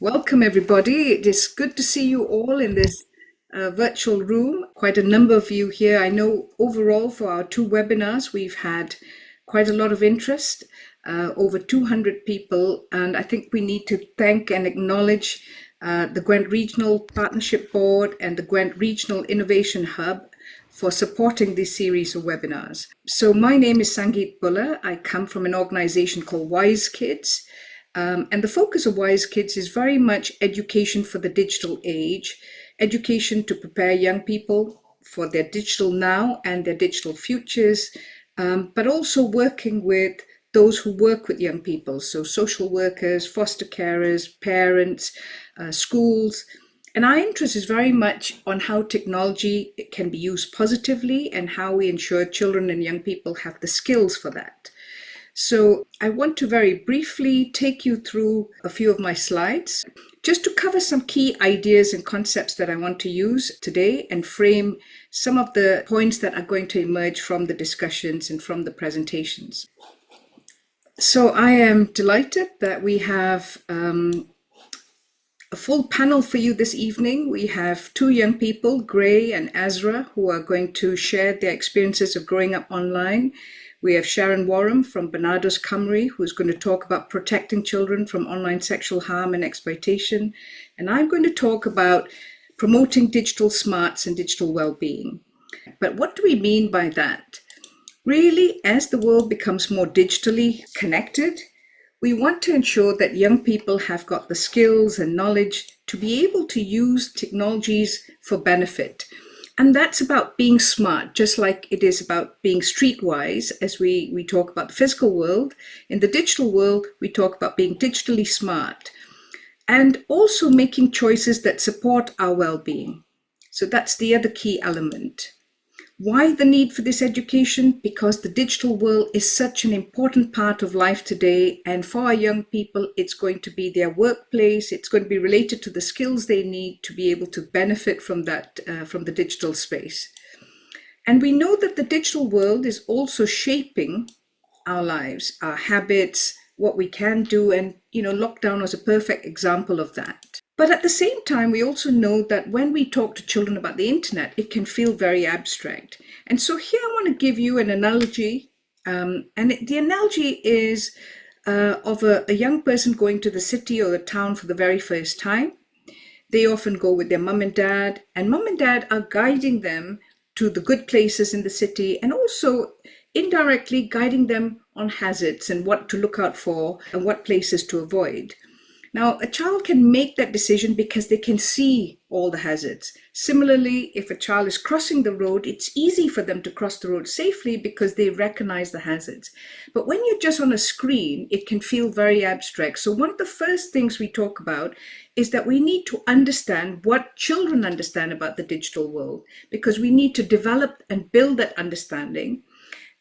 Welcome, everybody. It is good to see you all in this virtual room. Quite a number of you here. I know overall for our two webinars, we've had quite a lot of interest, over 200 people. And I think we need to thank and acknowledge the Gwent Regional Partnership Board and the Gwent Regional Innovation Hub for supporting this series of webinars. So my name is Sangeet Bhullar. I come from an organization called Wise Kids. And the focus of Wise Kids is very much education for the digital age, education to prepare young people for their digital now and their digital futures, but also working with those who work with young people, so social workers, foster carers, parents, schools. And our interest is very much on how technology can be used positively and how we ensure children and young people have the skills for that. So I want to very briefly take you through a few of my slides, just to cover some key ideas and concepts that I want to use today and frame some of the points that are going to emerge from the discussions and from the presentations. So I am delighted that we have a full panel for you this evening. We have two young people, Gray and Ezra, who are going to share their experiences of growing up online. We have Sharron Wareham from Barnados, Cymru, who's going to talk about protecting children from online sexual harm and exploitation. And I'm going to talk about promoting digital smarts and digital well-being. But what do we mean by that? Really, as the world becomes more digitally connected, we want to ensure that young people have got the skills and knowledge to be able to use technologies for benefit. And that's about being smart, just like it is about being streetwise as we talk about the physical world. In the digital world, we talk about being digitally smart and also making choices that support our well-being. So that's the other key element. Why the need for this education? Because the digital world is such an important part of life today, and for our young people, it's going to be their workplace. It's going to be related to the skills they need to be able to benefit from that, from the digital space. And we know that the digital world is also shaping our lives, our habits, what we can do, and lockdown was a perfect example of that. But at the same time, we also know that when we talk to children about the internet, it can feel very abstract. And so here I want to give you an analogy. The analogy is of a young person going to the city or the town for the very first time. They often go with their mum and dad are guiding them to the good places in the city and also indirectly guiding them on hazards and what to look out for and what places to avoid. Now, a child can make that decision because they can see all the hazards. Similarly, if a child is crossing the road, it's easy for them to cross the road safely because they recognize the hazards. But when you're just on a screen, it can feel very abstract. So one of the first things we talk about is that we need to understand what children understand about the digital world, because we need to develop and build that understanding.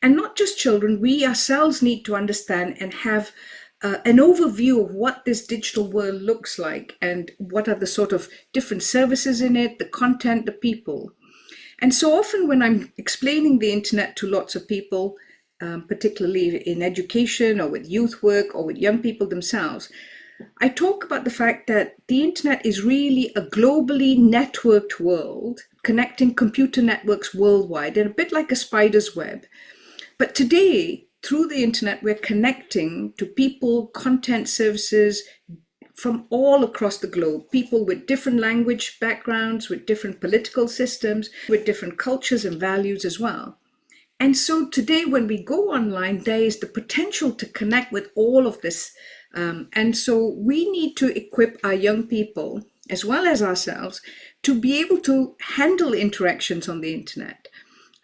And not just children, we ourselves need to understand and have an overview of what this digital world looks like and what are the sort of different services in it, the content, the people. And so often when I'm explaining the internet to lots of people, particularly in education or with youth work or with young people themselves, I talk about the fact that the internet is really a globally networked world, connecting computer networks worldwide, and a bit like a spider's web. But today, through the internet, we're connecting to people, content, services from all across the globe, people with different language backgrounds, with different political systems, with different cultures and values as well. And so today, when we go online, there is the potential to connect with all of this. And so we need to equip our young people, as well as ourselves, to be able to handle interactions on the internet.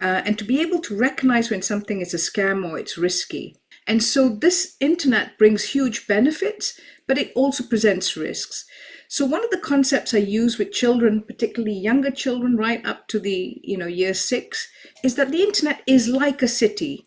And to be able to recognize when something is a scam or it's risky. And so this internet brings huge benefits, but it also presents risks. So one of the concepts I use with children, particularly younger children, right up to the year 6, is that the internet is like a city.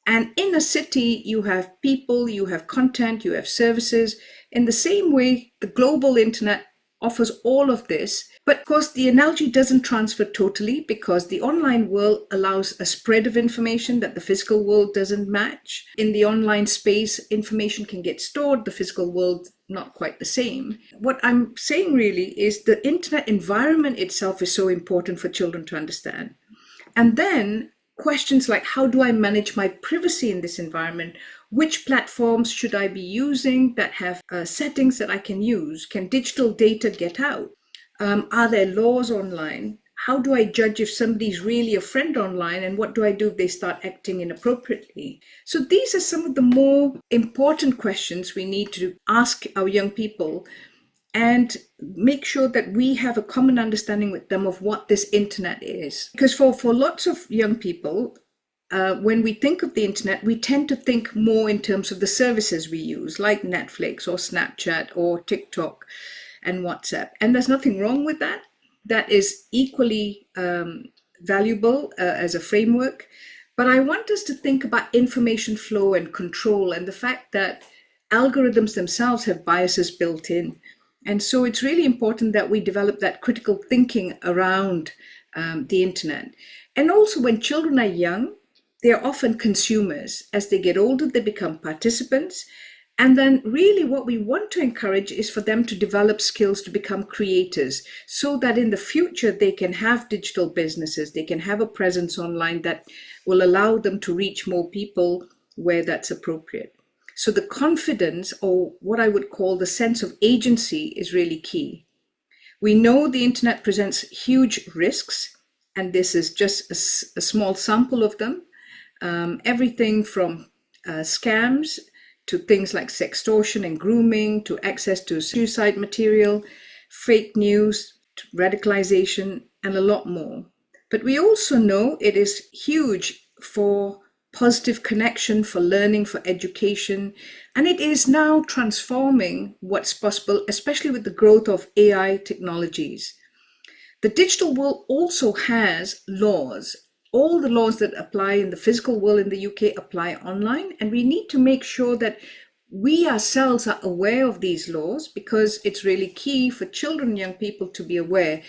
And in a city, you have people, you have content, you have services. In the same way, the global internet offers all of this. But of course, the analogy doesn't transfer totally because the online world allows a spread of information that the physical world doesn't match. In the online space, information can get stored, the physical world not quite the same. What I'm saying really is the internet environment itself is so important for children to understand. And then questions like, how do I manage my privacy in this environment? Which platforms should I be using that have settings that I can use? Can digital data get out? Are there laws online? How do I judge if somebody's really a friend online, and what do I do if they start acting inappropriately? So these are some of the more important questions we need to ask our young people and make sure that we have a common understanding with them of what this internet is. Because for lots of young people, when we think of the internet, we tend to think more in terms of the services we use, like Netflix or Snapchat or TikTok and WhatsApp. And there's nothing wrong with that. That is equally valuable as a framework. But I want us to think about information flow and control, and the fact that algorithms themselves have biases built in. And so it's really important that we develop that critical thinking around the internet. And also, when children are young, they're often consumers. As they get older, they become participants. And then really what we want to encourage is for them to develop skills to become creators, so that in the future they can have digital businesses, they can have a presence online that will allow them to reach more people where that's appropriate. So the confidence, or what I would call the sense of agency, is really key. We know the internet presents huge risks, and this is just a small sample of them. Everything from scams to things like sextortion and grooming, to access to suicide material, fake news, radicalization, and a lot more. But we also know it is huge for positive connection, for learning, for education, and it is now transforming what's possible, especially with the growth of AI technologies. The digital world also has laws. All the laws that apply in the physical world in the UK apply online, and we need to make sure that we ourselves are aware of these laws, because it's really key for children and young people to be aware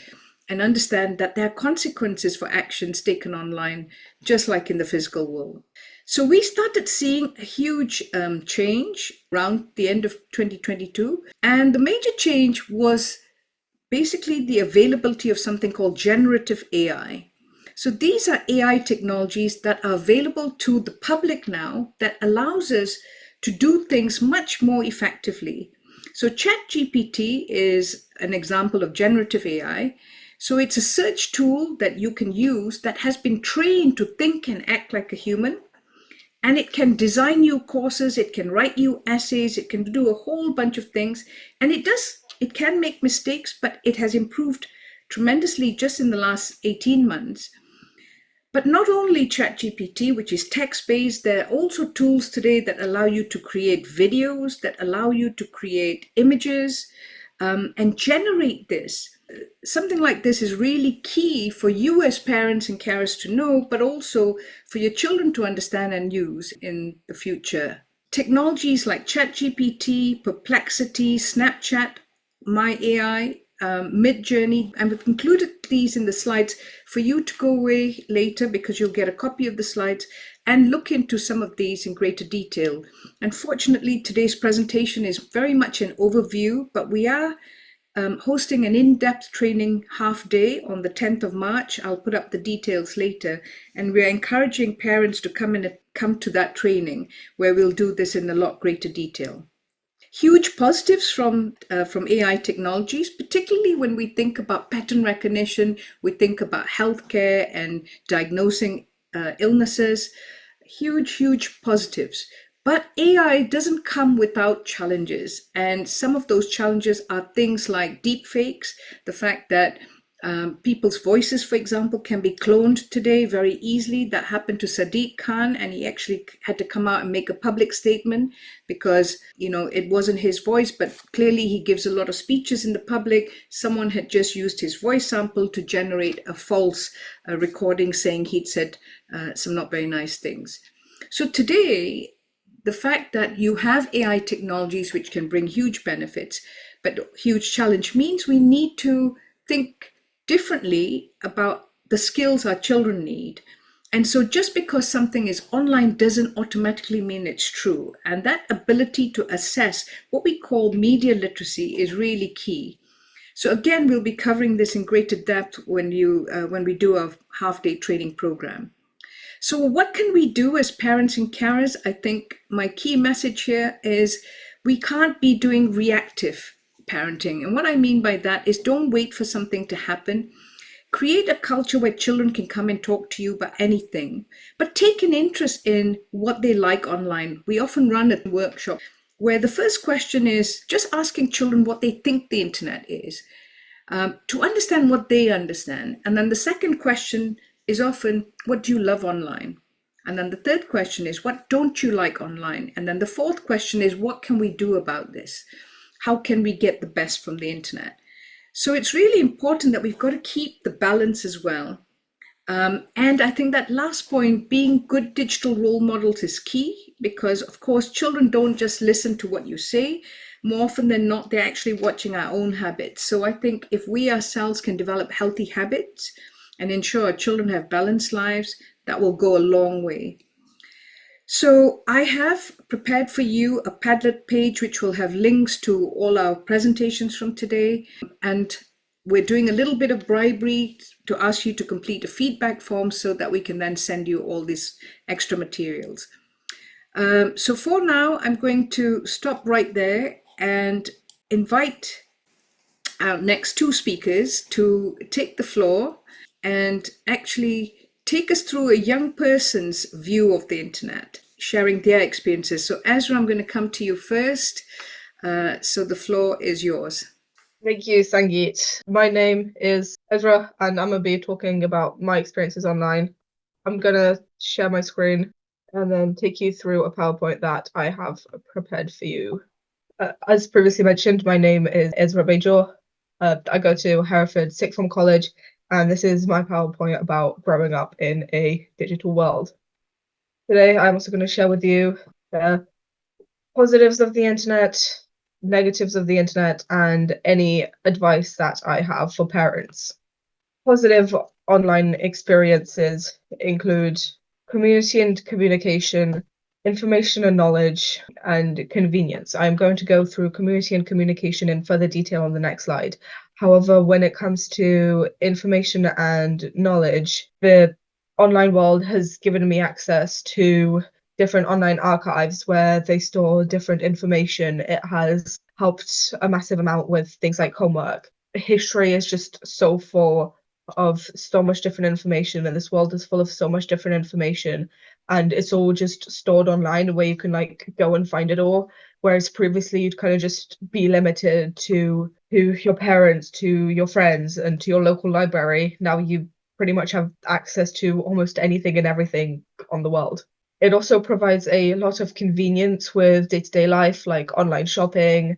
and understand that there are consequences for actions taken online, just like in the physical world. So we started seeing a huge change around the end of 2022, and the major change was basically the availability of something called generative AI. So these are AI technologies that are available to the public now that allows us to do things much more effectively. So ChatGPT is an example of generative AI. So it's a search tool that you can use that has been trained to think and act like a human. And it can design you courses, it can write you essays, it can do a whole bunch of things. And it can make mistakes, but it has improved tremendously just in the last 18 months. But not only ChatGPT, which is text-based, there are also tools today that allow you to create videos, that allow you to create images, and generate this. Something like this is really key for you as parents and carers to know, but also for your children to understand and use in the future. Technologies like ChatGPT, Perplexity, Snapchat, My AI, Midjourney, and we've included these in the slides for you to go away later, because you'll get a copy of the slides and look into some of these in greater detail. Unfortunately, today's presentation is very much an overview, but we are hosting an in-depth training half day on the 10th of March. I'll put up the details later, and we're encouraging parents to come to that training where we'll do this in a lot greater detail. Huge positives from AI technologies, particularly when we think about pattern recognition, we think about healthcare and diagnosing illnesses. Huge positives. But AI doesn't come without challenges. And some of those challenges are things like deepfakes, the fact that people's voices, for example, can be cloned today very easily. That happened to Sadiq Khan, and he actually had to come out and make a public statement because, it wasn't his voice, but clearly he gives a lot of speeches in the public. Someone had just used his voice sample to generate a false recording saying he'd said some not very nice things. So today, the fact that you have AI technologies which can bring huge benefits, but huge challenge, means we need to think differently about the skills our children need. And so just because something is online doesn't automatically mean it's true. And that ability to assess what we call media literacy is really key. So again, we'll be covering this in greater depth when we do our half-day training program. So what can we do as parents and carers? I think my key message here is we can't be doing reactive parenting. And what I mean by that is don't wait for something to happen. Create a culture where children can come and talk to you about anything, but take an interest in what they like online. We often run a workshop where the first question is just asking children what they think the internet is, to understand what they understand. And then the second question is often, what do you love online? And then the third question is, what don't you like online? And then the fourth question is, what can we do about this? How can we get the best from the internet? So it's really important that we've got to keep the balance as well. And I think that last point, being good digital role models is key, because of course, children don't just listen to what you say. More often than not, they're actually watching our own habits. So I think if we ourselves can develop healthy habits and ensure our children have balanced lives, that will go a long way. So I have prepared for you a Padlet page which will have links to all our presentations from today. And we're doing a little bit of bribery to ask you to complete a feedback form so that we can then send you all these extra materials. So for now, I'm going to stop right there and invite our next two speakers to take the floor and actually take us through a young person's view of the internet, sharing their experiences. So Ezra, I'm going to come to you first. So the floor is yours. Thank you, Sangeet. My name is Ezra, and I'm going to be talking about my experiences online. I'm going to share my screen and then take you through a PowerPoint that I have prepared for you. As previously mentioned, my name is Ezra Bajor. I go to Hereford Sixth Form College, and this is my PowerPoint about growing up in a digital world. Today, I'm also going to share with you the positives of the internet, negatives of the internet, and any advice that I have for parents. Positive online experiences include community and communication, information and knowledge, and convenience. I'm going to go through community and communication in further detail on the next slide. However, when it comes to information and knowledge, the online world has given me access to different online archives where they store different information. It has helped a massive amount with things like homework. History is just so full of so much different information, and this world is full of so much different information, and it's all just stored online where you can like go and find it all, whereas previously you'd kind of just be limited to your parents, to your friends, and to your local library. Now you pretty much have access to almost anything and everything on the world. It also provides a lot of convenience with day-to-day life, like online shopping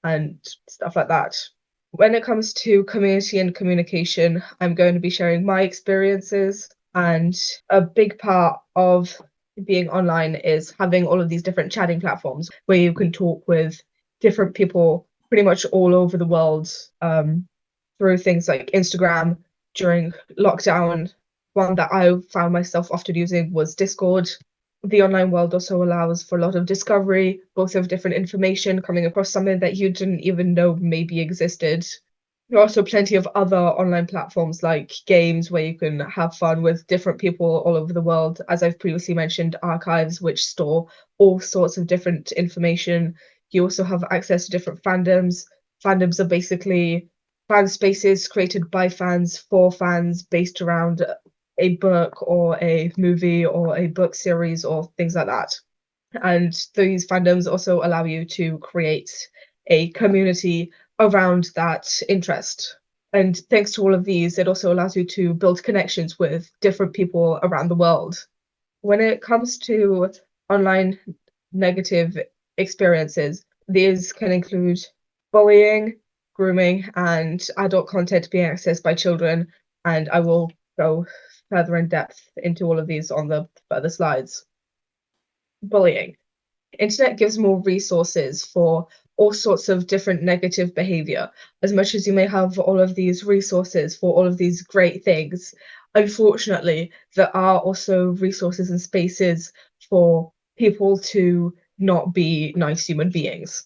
and stuff like that. When it comes to community and communication, I'm going to be sharing my experiences, and a big part of being online is having all of these different chatting platforms where you can talk with different people pretty much all over the world, through things like Instagram. During lockdown, one that I found myself often using was Discord. The online world also allows for a lot of discovery, both of different information, coming across something that you didn't even know maybe existed. There are also plenty of other online platforms like games where you can have fun with different people all over the world. As I've previously mentioned, archives which store all sorts of different information. You also have access to different fandoms. Fandoms are basically fan spaces created by fans for fans based around a book or a movie or a book series or things like that. And these fandoms also allow you to create a community around that interest. And thanks to all of these, it also allows you to build connections with different people around the world. When it comes to online negative experiences, these can include bullying, grooming, and adult content being accessed by children. And I will go further in depth into all of these on the further slides. Bullying. Internet gives more resources for all sorts of different negative behavior. As much as you may have all of these resources for all of these great things, unfortunately, there are also resources and spaces for people to not be nice human beings.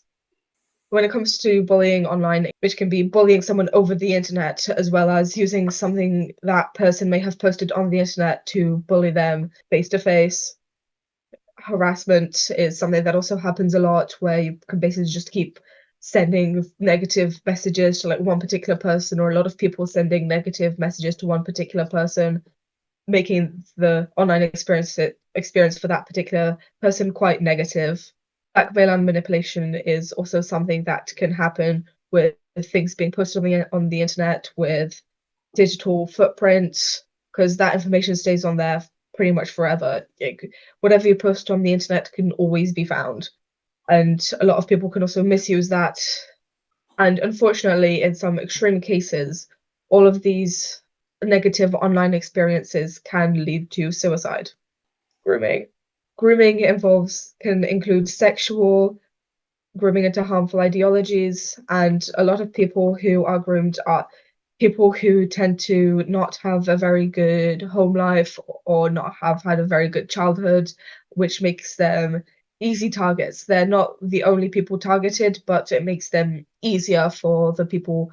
When it comes to bullying online, which can be bullying someone over the internet, as well as using something that person may have posted on the internet to bully them face to face. Harassment is something that also happens a lot, where you can basically just keep sending negative messages to like one particular person, or a lot of people sending negative messages to one particular person, making the online experience for that particular person quite negative. Blackmail and manipulation is also something that can happen with things being posted on the internet, with digital footprints, because that information stays on there pretty much forever. Whatever you post on the internet can always be found, and a lot of people can also misuse that. And unfortunately, in some extreme cases, all of these negative online experiences can lead to suicide. Grooming. Grooming can include sexual grooming into harmful ideologies, and a lot of people who are groomed are people who tend to not have a very good home life or not have had a very good childhood, which makes them easy targets. They're not the only people targeted, but it makes them easier for the people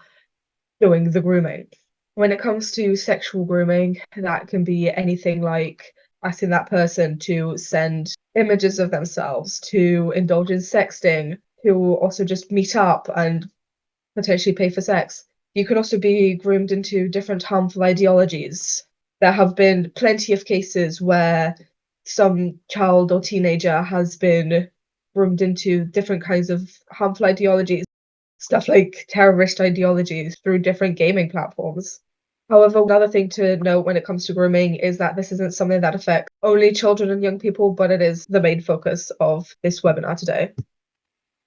doing the grooming. When it comes to sexual grooming, that can be anything like asking that person to send images of themselves, to indulge in sexting, to also just meet up and potentially pay for sex. You can also be groomed into different harmful ideologies. There have been plenty of cases where some child or teenager has been groomed into different kinds of harmful ideologies, stuff like terrorist ideologies through different gaming platforms. However, another thing to note when it comes to grooming is that this isn't something that affects only children and young people, but it is the main focus of this webinar today.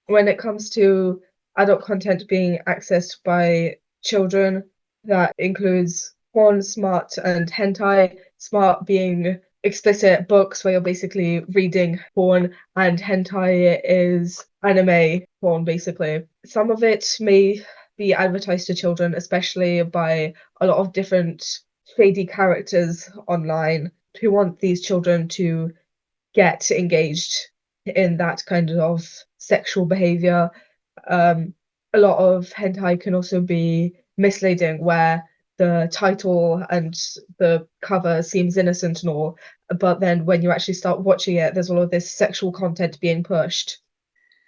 When it comes to adult content being accessed by children, that includes porn, smart, and hentai. Smart being explicit books where you're basically reading porn, and hentai is anime porn, basically. Some of it may be advertised to children, especially by a lot of different shady characters online who want these children to get engaged in that kind of sexual behavior. A lot of hentai can also be misleading, where the title and the cover seems innocent and all, but then when you actually start watching it, there's all of this sexual content being pushed.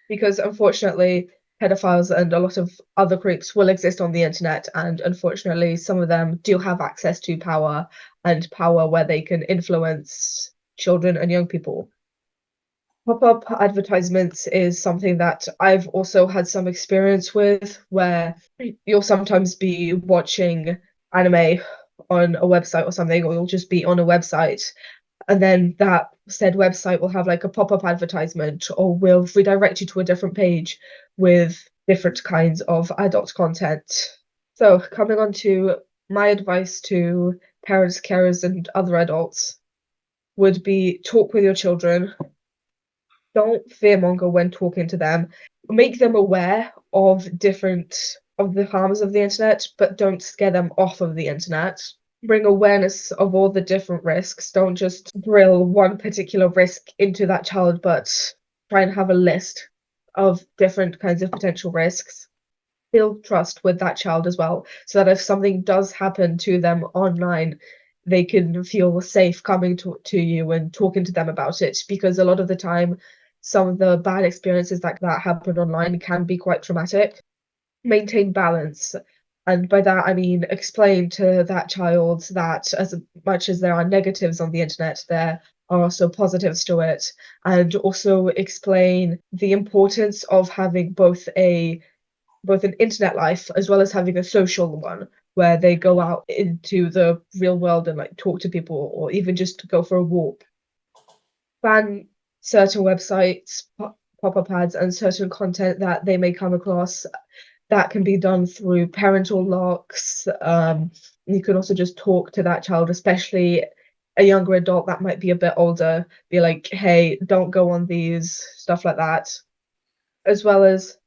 Because unfortunately, pedophiles and a lot of other groups will exist on the internet, and unfortunately, some of them do have access to power, and power where they can influence children and young people. Pop-up advertisements is something that I've also had some experience with, where you'll sometimes be watching anime on a website or something, or you'll just be on a website, and then that said website will have like a pop-up advertisement, or will redirect you to a different page with different kinds of adult content. So coming on to my advice to parents, carers, and other adults would be talk with your children. Don't fearmonger when talking to them. Make them aware of the harms of the internet, but don't scare them off of the internet. Bring awareness of all the different risks. Don't just drill one particular risk into that child, but try and have a list of different kinds of potential risks. Build trust with that child as well, so that if something does happen to them online, they can feel safe coming to you and talking to them about it, because a lot of the time, some of the bad experiences that happen online can be quite traumatic. Maintain balance. And by that, I mean, explain to that child that as much as there are negatives on the internet, there are also positives to it. And also explain the importance of having both an internet life as well as having a social one, where they go out into the real world and like talk to people, or even just go for a walk. Ban certain websites, pop-up ads, and certain content that they may come across. That can be done through parental locks. You can also just talk to that child, especially a younger adult that might be a bit older, be like, hey, don't go on these, stuff like that. As well as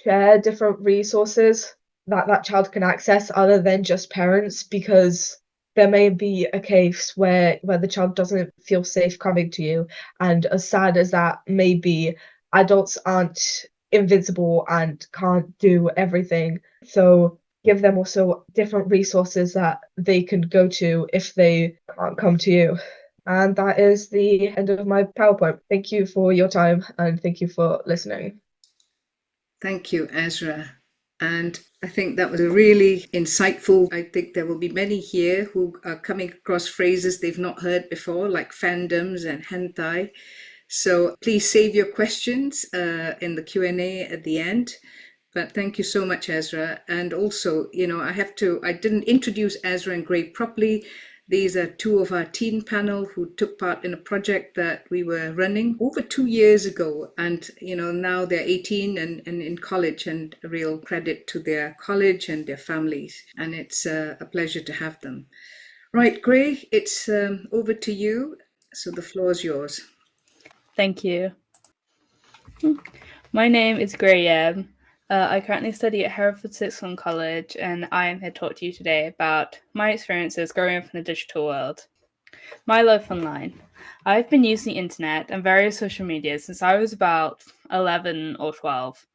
share different resources that child can access other than just parents, because there may be a case where the child doesn't feel safe coming to you. And as sad as that may be, adults aren't invincible and can't do everything. So give them also different resources that they can go to if they can't come to you. And that is the end of my PowerPoint. Thank you for your time and thank you for listening. Thank you, Ezra. And I think that was a really insightful. I think there will be many here who are coming across phrases they've not heard before, like fandoms and hentai. So please save your questions in the Q&A at the end. But thank you so much, Ezra. And also, I didn't introduce Ezra and Gray properly. These are two of our teen panel who took part in a project that we were running over 2 years ago. And, now they're 18 and in college, and a real credit to their college and their families. And it's a pleasure to have them. Right, Gray, it's over to you. So the floor is yours. Thank you. My name is Gray Yemm. I currently study at Hereford Sixth Form College, and I am here to talk to you today about my experiences growing up in the digital world. My life online. I've been using the internet and various social media since I was about 11 or 12.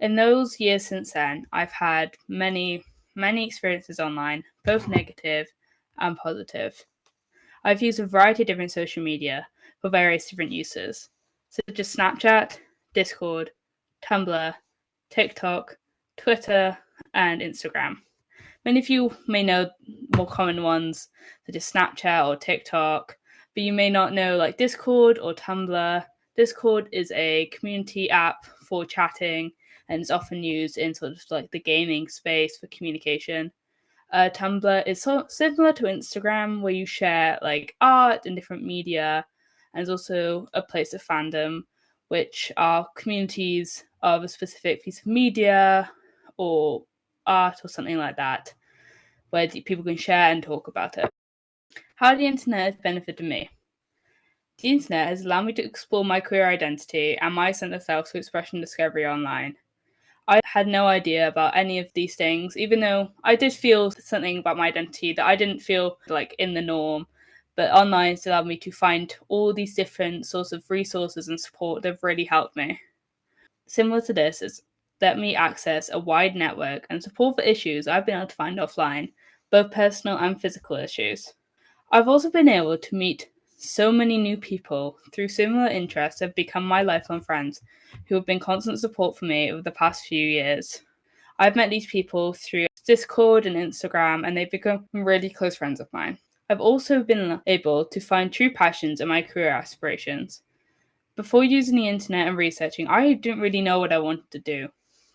In those years since then, I've had many experiences online, both negative and positive. I've used a variety of different social media for various different uses, such as Snapchat, Discord, Tumblr, TikTok, Twitter, and Instagram. Many of you may know more common ones, such as Snapchat or TikTok, but you may not know like Discord or Tumblr. Discord is a community app for chatting and is often used in sort of like the gaming space for communication. Tumblr is similar to Instagram, where you share like art and different media, and it's also a place of fandom, which are communities of a specific piece of media or art or something like that, where people can share and talk about it. How the internet has benefited me. The internet has allowed me to explore my queer identity and my sense of self through expression discovery online. I had no idea about any of these things, even though I did feel something about my identity that I didn't feel like in the norm. But online has allowed me to find all these different sorts of resources and support that have really helped me. Similar to this, it's let me access a wide network and support for issues I've been able to find offline, both personal and physical issues. I've also been able to meet so many new people through similar interests have become my lifelong friends who have been constant support for me over the past few years. I've met these people through Discord and Instagram, and they've become really close friends of mine. I've also been able to find true passions in my career aspirations. Before using the internet and researching, I didn't really know what I wanted to do,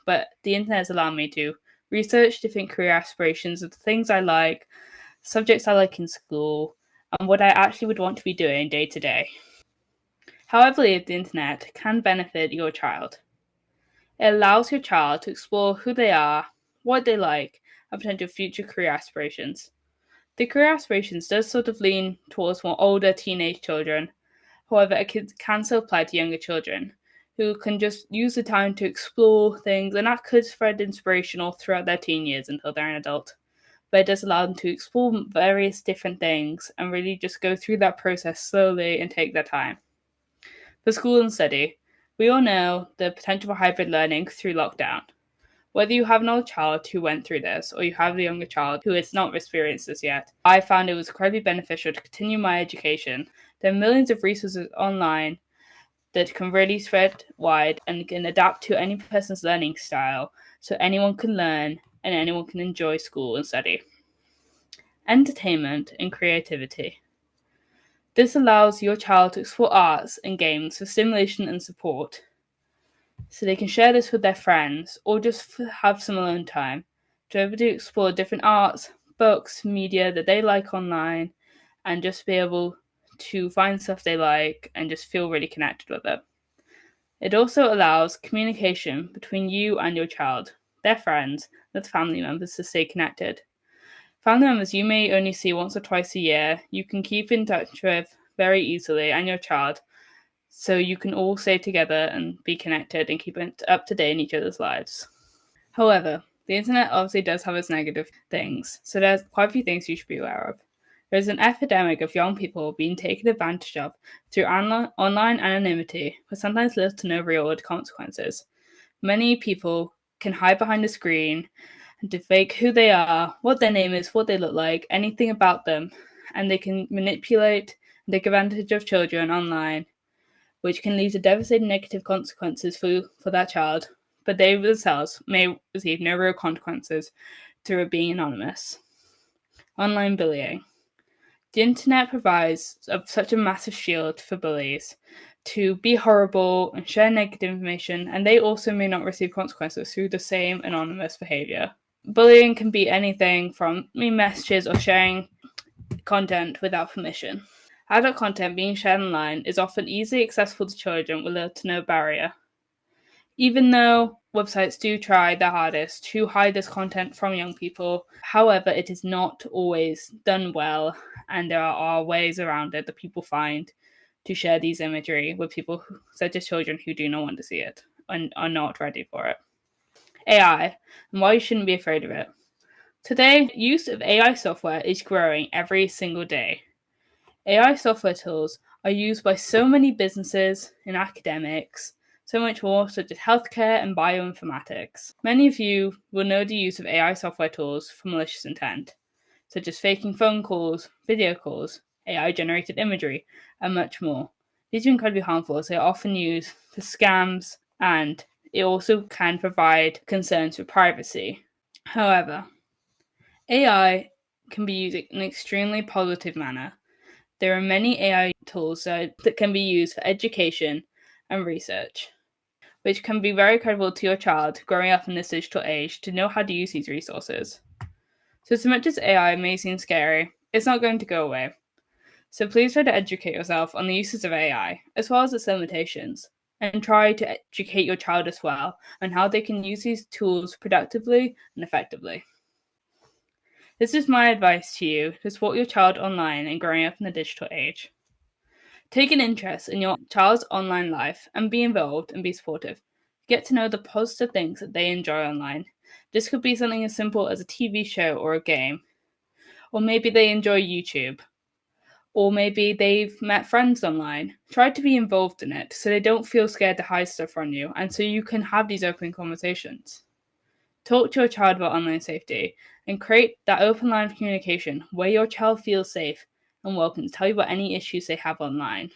but the internet has allowed me to research different career aspirations of the things I like, subjects I like in school, and what I actually would want to be doing day to day. However, the internet can benefit your child. It allows your child to explore who they are, what they like, and potential future career aspirations. The career aspirations does sort of lean towards more older teenage children. However, it can still apply to younger children who can just use the time to explore things, and that could spread inspirational throughout their teen years until they're an adult. But it does allow them to explore various different things and really just go through that process slowly and take their time. For school and study, we all know the potential for hybrid learning through lockdown. Whether you have an old child who went through this or you have a younger child who has not experienced this yet, I found it was incredibly beneficial to continue my education. There are millions of resources online that can really spread wide and can adapt to any person's learning style so anyone can learn and anyone can enjoy school and study. Entertainment and creativity. This allows your child to explore arts and games for stimulation and support, so they can share this with their friends or just have some alone time to be able to explore different arts, books, media that they like online, and just be able to find stuff they like and just feel really connected with it. It also allows communication between you and your child, their friends, and family members to stay connected. Family members you may only see once or twice a year, you can keep in touch with very easily, and your child, so you can all stay together and be connected and keep it up to date in each other's lives. However, the internet obviously does have its negative things, so there's quite a few things you should be aware of. There is an epidemic of young people being taken advantage of through online anonymity with sometimes little to no real-world consequences. Many people can hide behind a screen and to fake who they are, what their name is, what they look like, anything about them, and they can manipulate and take advantage of children online, which can lead to devastating negative consequences for that child, but they themselves may receive no real consequences through being anonymous. Online bullying. The internet provides such a massive shield for bullies to be horrible and share negative information, and they also may not receive consequences through the same anonymous behavior. Bullying can be anything from messages or sharing content without permission. Adult content being shared online is often easily accessible to children with little to no barrier. Even though websites do try their hardest to hide this content from young people, however, it is not always done well, and there are ways around it that people find to share these imagery with people such as children who do not want to see it and are not ready for it. AI, and why you shouldn't be afraid of it. Today, use of AI software is growing every single day. AI software tools are used by so many businesses and academics, so much more, such as healthcare and bioinformatics. Many of you will know the use of AI software tools for malicious intent, such as faking phone calls, video calls, AI-generated imagery, and much more. These are incredibly harmful as they are often used for scams, and it also can provide concerns for privacy. However, AI can be used in an extremely positive manner. There are many AI tools that can be used for education and research, which can be very credible to your child growing up in this digital age to know how to use these resources. So as much as AI may seem scary, it's not going to go away. So please try to educate yourself on the uses of AI, as well as its limitations, and try to educate your child as well on how they can use these tools productively and effectively. This is my advice to you to support your child online and growing up in the digital age. Take an interest in your child's online life and be involved and be supportive. Get to know the positive things that they enjoy online. This could be something as simple as a TV show or a game. Or maybe they enjoy YouTube. Or maybe they've met friends online. Try to be involved in it so they don't feel scared to hide stuff from you and so you can have these open conversations. Talk to your child about online safety and create that open line of communication where your child feels safe and welcome to tell you about any issues they have online.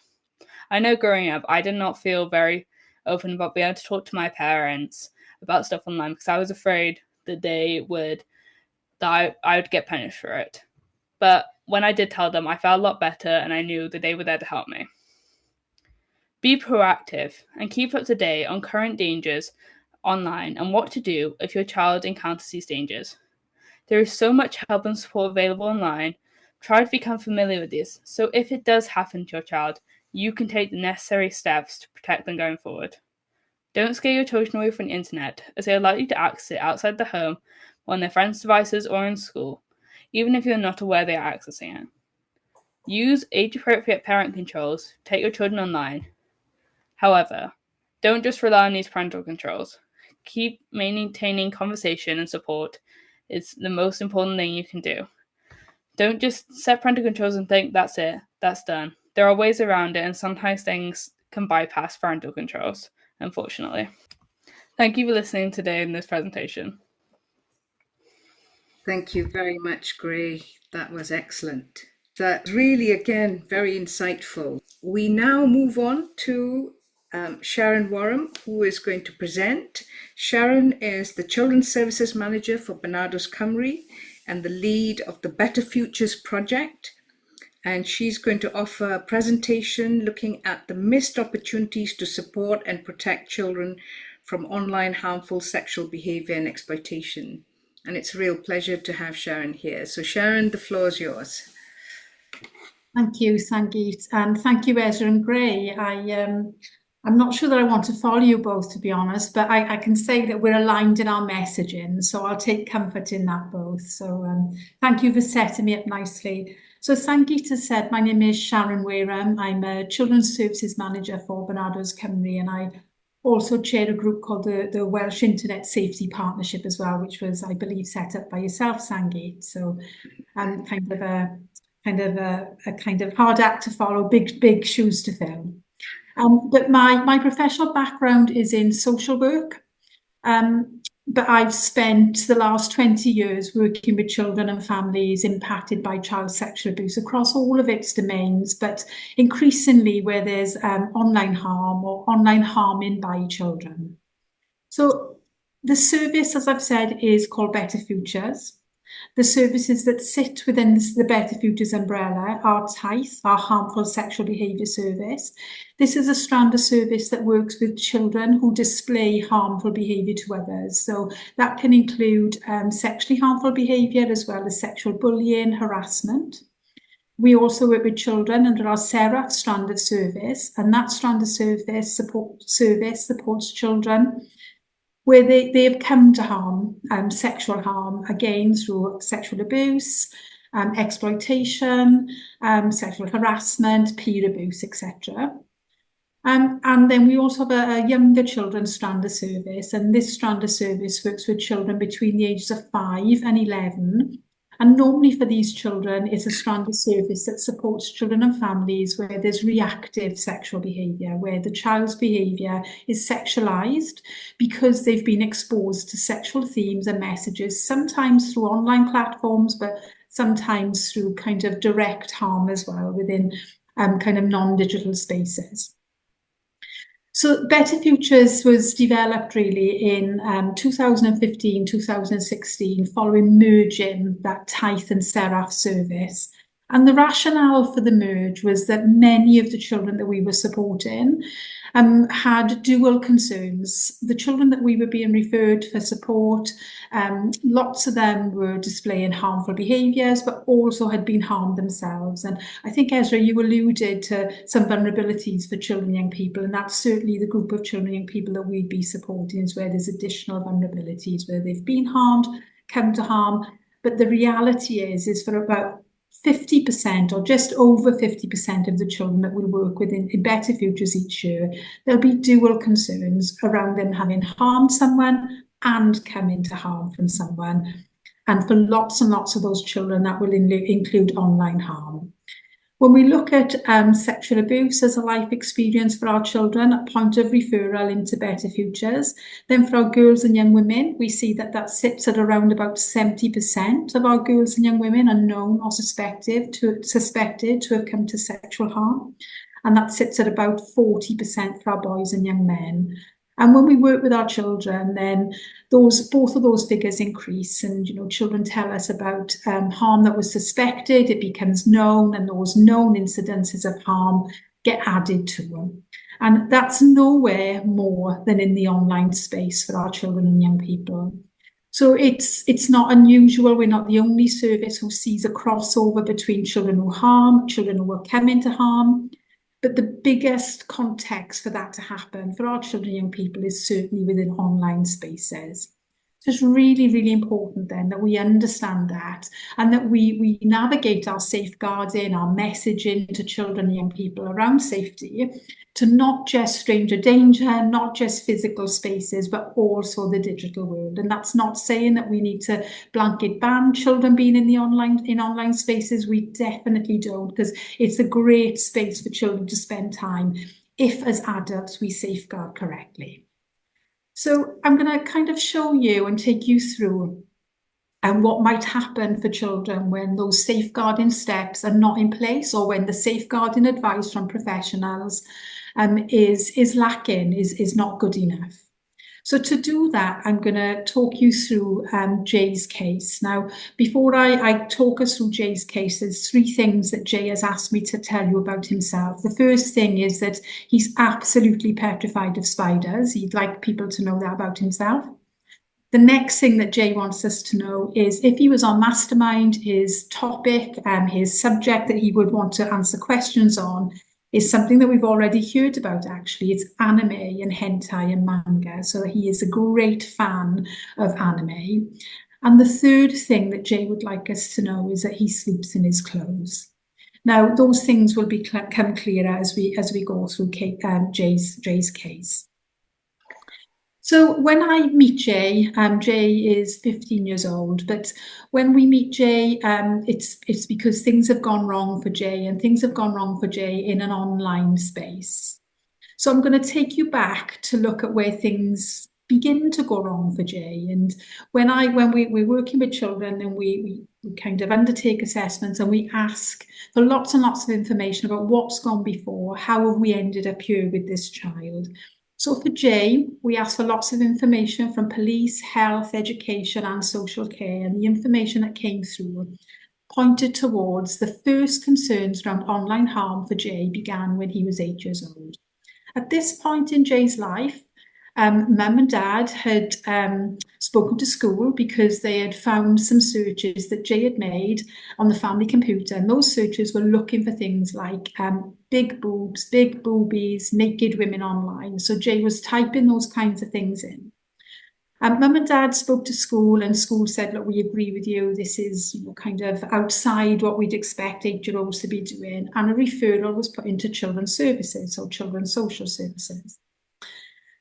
I know growing up, I did not feel very open about being able to talk to my parents about stuff online because I was afraid that I would get punished for it. But when I did tell them, I felt a lot better and I knew that they were there to help me. Be proactive and keep up to date on current dangers online and what to do if your child encounters these dangers. There is so much help and support available online. Try to become familiar with this, so if it does happen to your child, you can take the necessary steps to protect them going forward. Don't scare your children away from the internet, as they are likely to access it outside the home, on their friends' devices or in school, even if you're not aware they are accessing it. Use age-appropriate parent controls to take your children online. However, don't just rely on these parental controls. Keep maintaining conversation and support is the most important thing you can do. Don't just set parental controls and think that's it, that's done. There are ways around it, and sometimes things can bypass parental controls, unfortunately. Thank you for listening today in this presentation. Thank you very much, Gray. That was excellent. That's really, again, very insightful. We now move on to Sharron Wareham, who is going to present. Sharron is the Children's Services Manager for Barnados, Cymru, and the lead of the Better Futures project. And she's going to offer a presentation looking at the missed opportunities to support and protect children from online harmful sexual behavior and exploitation. And it's a real pleasure to have Sharron here. So Sharron, the floor is yours. Thank you, Sangeet, and thank you, Ezra and Gray. I'm not sure that I want to follow you both, to be honest, but I can say that we're aligned in our messaging, so I'll take comfort in that both. So thank you for setting me up nicely. So Sangeet has said, my name is Sharron Wareham. I'm a Children's Services Manager for Barnados, Cymru, and I also chair a group called the Welsh Internet Safety Partnership as well, which was, I believe, set up by yourself, Sangeet. So I'm kind of kind of a kind of hard act to follow, big shoes to fill. But my professional background is in social work. But I've spent the last 20 years working with children and families impacted by child sexual abuse across all of its domains, but increasingly where there's online harm or online harming by children. So the service, as I've said, is called Better Futures. The services that sit within the Better Futures umbrella are TICE, our Harmful Sexual Behaviour Service. This is a strand of service that works with children who display harmful behaviour to others. So that can include sexually harmful behaviour as well as sexual bullying, harassment. We also work with children under our SERAF strand of service, and that strand of service supports children where they have come to harm, sexual harm, again through sexual abuse, exploitation, sexual harassment, peer abuse, etc. And then we also have a younger children's strand of service, and this strand of service works with children between the ages of 5 and 11. And normally for these children, it's a strand of service that supports children and families where there's reactive sexual behaviour, where the child's behaviour is sexualised because they've been exposed to sexual themes and messages, sometimes through online platforms, but sometimes through kind of direct harm as well within kind of non-digital spaces. So Better Futures was developed really in 2015, 2016, following merging that TICE and SERAF service. And the rationale for the merge was that many of the children that we were supporting had dual concerns. The children that we were being referred for support, lots of them were displaying harmful behaviours, but also had been harmed themselves. And I think, Ezra, you alluded to some vulnerabilities for children and young people, and that's certainly the group of children and young people that we'd be supporting, is where there's additional vulnerabilities, where they've been harmed, come to harm. But the reality is for about 50% or just over 50% of the children that we'll work with in Better Futures each year, there'll be dual concerns around them having harmed someone and come into harm from someone. And for lots and lots of those children, that will include online harm. When we look at sexual abuse as a life experience for our children, a point of referral into Better Futures, then for our girls and young women, we see that that sits at around about 70% of our girls and young women are known or suspected to have come to sexual harm. And that sits at about 40% for our boys and young men. And when we work with our children, then both of those figures increase, and children tell us about harm that was suspected, it becomes known, and those known incidences of harm get added to them. And that's nowhere more than in the online space for our children and young people. So it's not unusual. We're not the only service who sees a crossover between children who harm, children who are coming to harm. But the biggest context for that to happen for our children and young people is certainly within online spaces. So it's really, really important then that we understand that, and that we navigate our safeguarding, our messaging to children and young people around safety to not just stranger danger, not just physical spaces, but also the digital world. And that's not saying that we need to blanket ban children being in online spaces. We definitely don't, because it's a great space for children to spend time if, as adults, we safeguard correctly. So I'm going to kind of show you and take you through what might happen for children when those safeguarding steps are not in place, or when the safeguarding advice from professionals is lacking, is not good enough. So to do that, I'm going to talk you through Jay's case. Now, before I talk us through Jay's case, there's 3 things that Jay has asked me to tell you about himself. The first thing is that he's absolutely petrified of spiders. He'd like people to know that about himself. The next thing that Jay wants us to know is if he was on Mastermind, his topic, his subject that he would want to answer questions on is something that we've already heard about, actually. It's anime and hentai and manga. So he is a great fan of anime. And the third thing that Jay would like us to know is that he sleeps in his clothes. Now, those things will become clearer as we go through Jay's case. So when I meet Jay, Jay is 15 years old, but when we meet Jay, it's because things have gone wrong for Jay, and things have gone wrong for Jay in an online space. So I'm going to take you back to look at where things begin to go wrong for Jay. And when we're working with children, and we kind of undertake assessments, and we ask for lots and lots of information about what's gone before, how have we ended up here with this child. So for Jay, we asked for lots of information from police, health, education, and social care. And the information that came through pointed towards the first concerns around online harm for Jay began when he was 8 years old. At this point in Jay's life, Mum and Dad had spoken to school because they had found some searches that Jay had made on the family computer, and those searches were looking for things like big boobs, big boobies, naked women online. So Jay was typing those kinds of things in. Mum and Dad spoke to school, and school said, look, we agree with you. This is kind of outside what we'd expect 8-year-olds to be doing. And a referral was put into Children's Services, or Children's Social Services.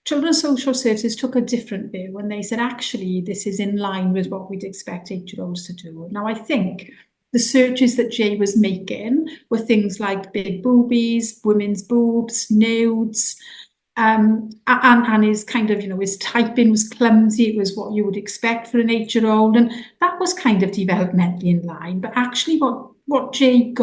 Children's Social Services took a different view, and they said, actually, this is in line with what we'd expect 8-year-olds to do. Now, I think the searches that Jay was making were things like big boobies, women's boobs, nudes, and his kind of, his typing was clumsy. It was what you would expect for an 8-year-old, and that was kind of developmentally in line. But actually what Jay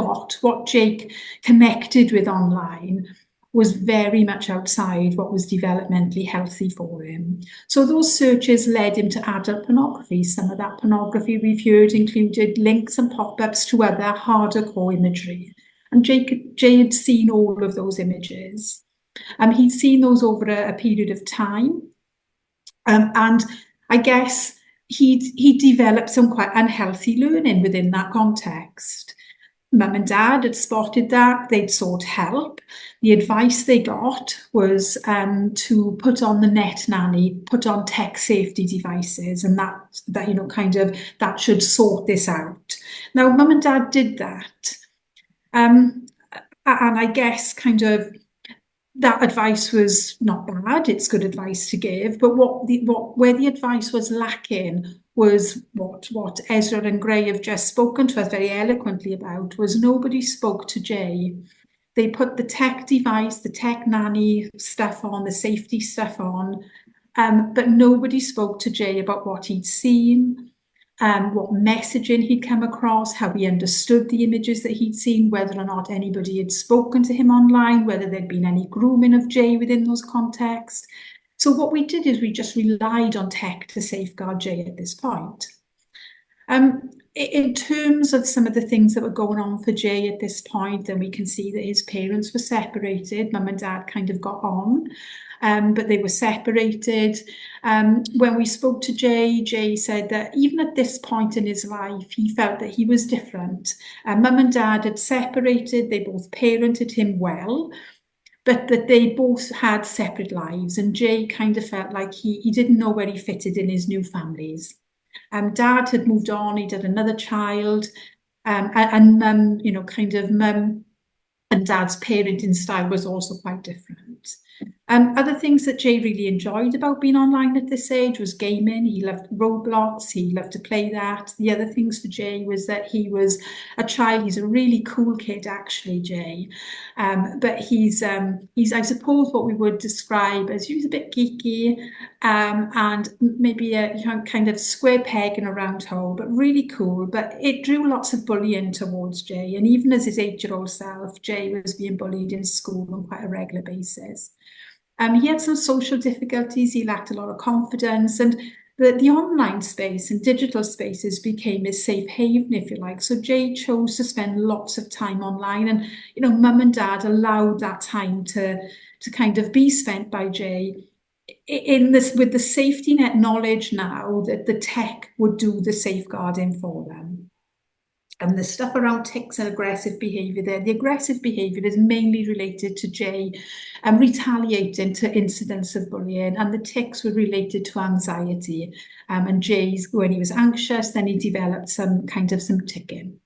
connected with online was very much outside what was developmentally healthy for him. So those searches led him to adult pornography. Some of that pornography we've heard included links and pop-ups to other hardcore imagery. And Jay had seen all of those images. He'd seen those over a period of time. And I guess he developed some quite unhealthy learning within that context. Mum and Dad had spotted that. They'd sought help. The advice they got was to put on the net nanny, put on tech safety devices, and that should sort this out. Now, Mum and Dad did that. And I guess kind of that advice was not bad. It's good advice to give, but where the advice was lacking was what Ezra and Gray have just spoken to us very eloquently about, was nobody spoke to Jay. They put the tech device, the tech nanny stuff on, the safety stuff on, but nobody spoke to Jay about what he'd seen, what messaging he'd come across, how he understood the images that he'd seen, whether or not anybody had spoken to him online, whether there'd been any grooming of Jay within those contexts. So what we did is we just relied on tech to safeguard Jay at this point. In terms of some of the things that were going on for Jay at this point, then we can see that his parents were separated. Mum and Dad kind of got on, but they were separated. When we spoke to Jay said that even at this point in his life, he felt that he was different. Mum and Dad had separated. They both parented him well, but that they both had separate lives. And Jay kind of felt like he didn't know where he fitted in his new families. Dad had moved on, he'd had another child, and Mum, Mum and Dad's parenting style was also quite different. Other things that Jay really enjoyed about being online at this age was gaming. He loved Roblox, he loved to play that. The other things for Jay was that he was a child. He's a really cool kid, actually, Jay. But he's I suppose what we would describe as, he was a bit geeky, and maybe a kind of square peg in a round hole, but really cool. But it drew lots of bullying towards Jay. And even as his 8-year-old self, Jay was being bullied in school on quite a regular basis. He had some social difficulties. He lacked a lot of confidence, and the online space and digital spaces became his safe haven, if you like. So Jay chose to spend lots of time online, and Mum and Dad allowed that time to kind of be spent by Jay with the safety net knowledge now that the tech would do the safeguarding for them. And the stuff around tics and aggressive behaviour there, the aggressive behaviour is mainly related to Jay retaliating to incidents of bullying, and the tics were related to anxiety. And Jay's, when he was anxious, then he developed some ticking.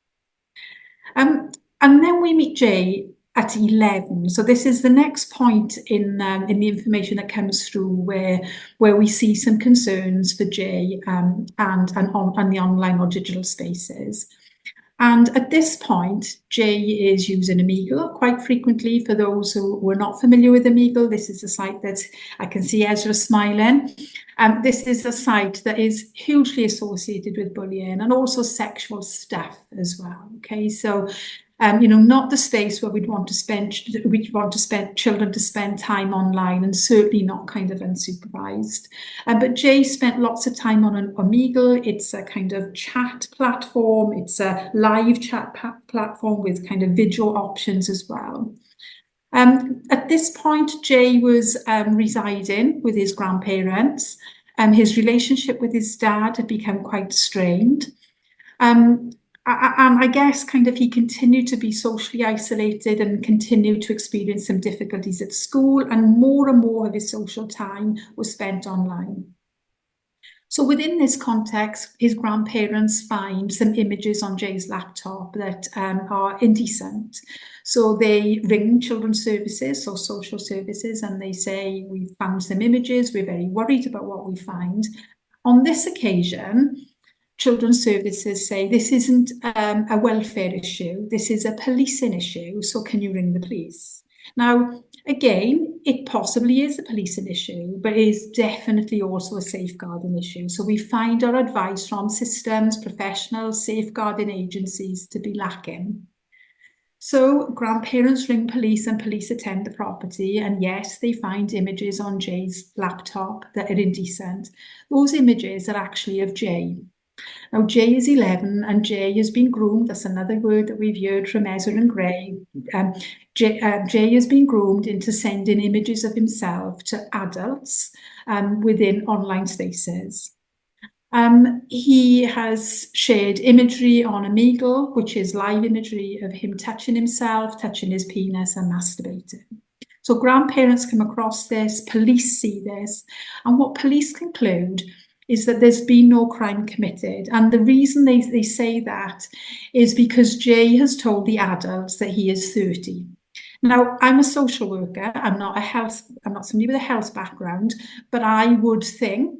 And then we meet Jay at 11. So this is the next point in the information that comes through where we see some concerns for Jay and the online or digital spaces. And at this point, Jay is using Omegle quite frequently. For those who are not familiar with Omegle, this is a site that I can see Ezra smiling. This is a site that is hugely associated with bullying and also sexual stuff as well. Okay, so not the space where we'd want children to spend time online, and certainly not kind of unsupervised. But Jay spent lots of time on Omegle. It's a kind of chat platform. It's a live chat platform with kind of video options as well. At this point, Jay was residing with his grandparents, and his relationship with his dad had become quite strained. And I guess kind of he continued to be socially isolated and continued to experience some difficulties at school, and more of his social time was spent online. So within this context, his grandparents find some images on Jay's laptop that are indecent. So they ring children's services or social services, and they say, "We've found some images, we're very worried about what we find." On this occasion, Children's Services say, "This isn't a welfare issue, this is a policing issue, so can you ring the police?" Now, again, it possibly is a policing issue, but it is definitely also a safeguarding issue. So we find our advice from systems, professionals, safeguarding agencies to be lacking. So grandparents ring police and police attend the property, and yes, they find images on Jay's laptop that are indecent. Those images are actually of Jay. Now, Jay is 11 and Jay has been groomed. That's another word that we've heard from Ezra and Gray. Jay has been groomed into sending images of himself to adults within online spaces. He has shared imagery on Omegle, which is live imagery of him touching himself, touching his penis and masturbating. So grandparents come across this, police see this, and what police conclude is that there's been no crime committed. And the reason they say that is because Jay has told the adults that he is 30. Now, I'm a social worker, I'm not somebody with a health background, but I would think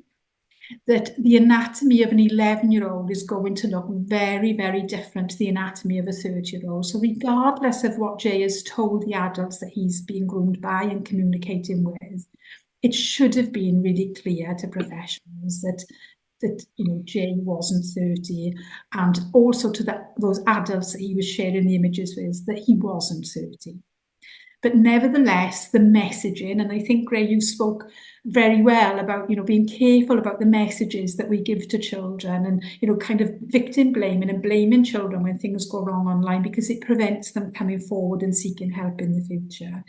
that the anatomy of an 11-year-old is going to look very, very different to the anatomy of a 30-year-old. So regardless of what Jay has told the adults that he's being groomed by and communicating with, it should have been really clear to professionals that Jay wasn't 30, and also to those adults that he was sharing the images with, that he wasn't 30. But nevertheless, the messaging, and I think, Gray, you spoke very well about, being careful about the messages that we give to children, and, kind of victim blaming and blaming children when things go wrong online, because it prevents them coming forward and seeking help in the future.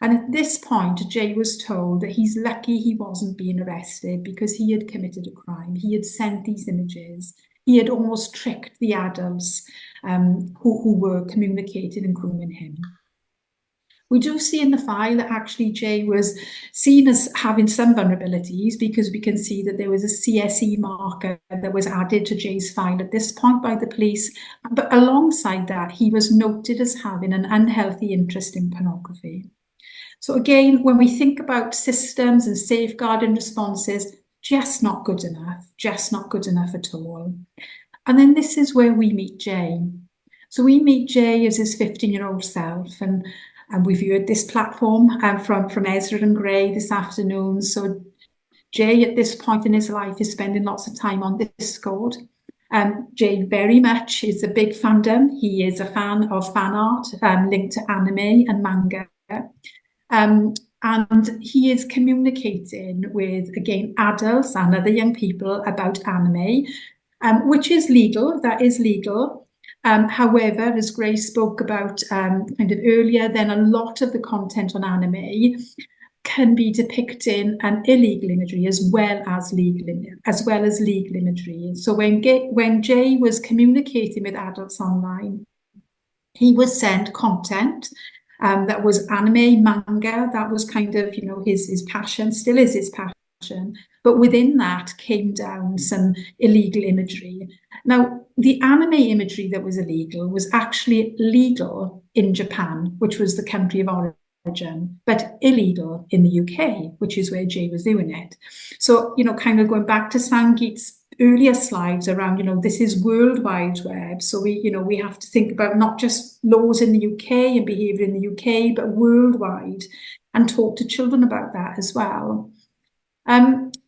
And at this point, Jay was told that he's lucky he wasn't being arrested because he had committed a crime. He had sent these images. He had almost tricked the adults who were communicating and grooming him. We do see in the file that actually Jay was seen as having some vulnerabilities, because we can see that there was a CSE marker that was added to Jay's file at this point by the police. But alongside that, he was noted as having an unhealthy interest in pornography. So again, when we think about systems and safeguarding responses, just not good enough at all. And then this is where we meet Jay. So we meet Jay as his 15-year-old self, and we've viewed this platform from Ezra and Gray this afternoon. So Jay, at this point in his life, is spending lots of time on Discord. Jay very much is a big fandom. He is a fan of fan art linked to anime and manga. And he is communicating with, again, adults and other young people about anime, which is legal. That is legal. However, as Grace spoke about kind of earlier, then a lot of the content on anime can be depicting illegal imagery as well as legal imagery. So when Jay was communicating with adults online, he would send content that was anime, manga. That was kind of his passion, still is his passion. but within that came down some illegal imagery. Now, the anime imagery that was illegal was actually legal in Japan, which was the country of origin, but illegal in the UK, which is where Jay was doing it. So, kind of going back to Sangeet's earlier slides around, this is World Wide Web. So we have to think about not just laws in the UK and behaviour in the UK, but worldwide, and talk to children about that as well.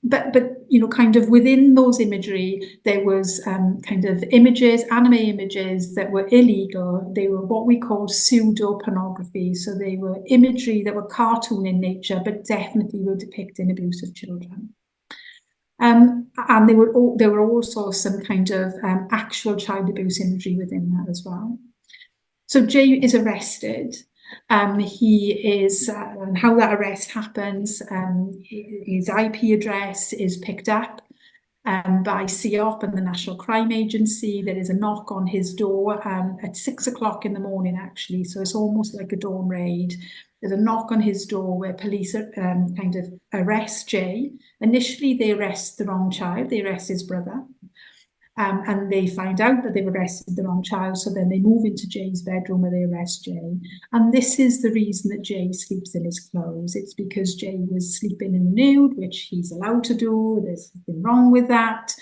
But kind of within those imagery, there was kind of images, anime images that were illegal. They were what we called pseudo-pornography. So they were imagery that were cartoon in nature, but definitely were depicting abuse of children. And there were also some kind of actual child abuse imagery within that as well. So Jay is arrested. He is, and how that arrest happens, his IP address is picked up by CEOP and the National Crime Agency. There is a knock on his door at 6 o'clock in the morning, actually. So it's almost like a dawn raid. There's a knock on his door where police kind of arrest Jay. Initially, they arrest the wrong child. They arrest his brother. And they find out that they've arrested the wrong child. So then they move into Jay's bedroom where they arrest Jay. And this is the reason that Jay sleeps in his clothes. It's because Jay was sleeping in the nude, which he's allowed to do. There's nothing wrong with that.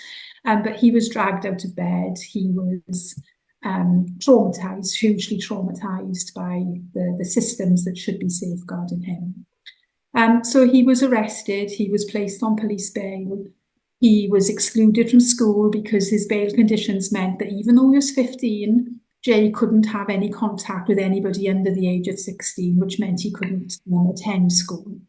But he was dragged out of bed. He was traumatized, hugely traumatized by the systems that should be safeguarding him. So he was arrested. He was placed on police bail. He was excluded from school because his bail conditions meant that even though he was 15, Jay couldn't have any contact with anybody under the age of 16, which meant he couldn't attend school.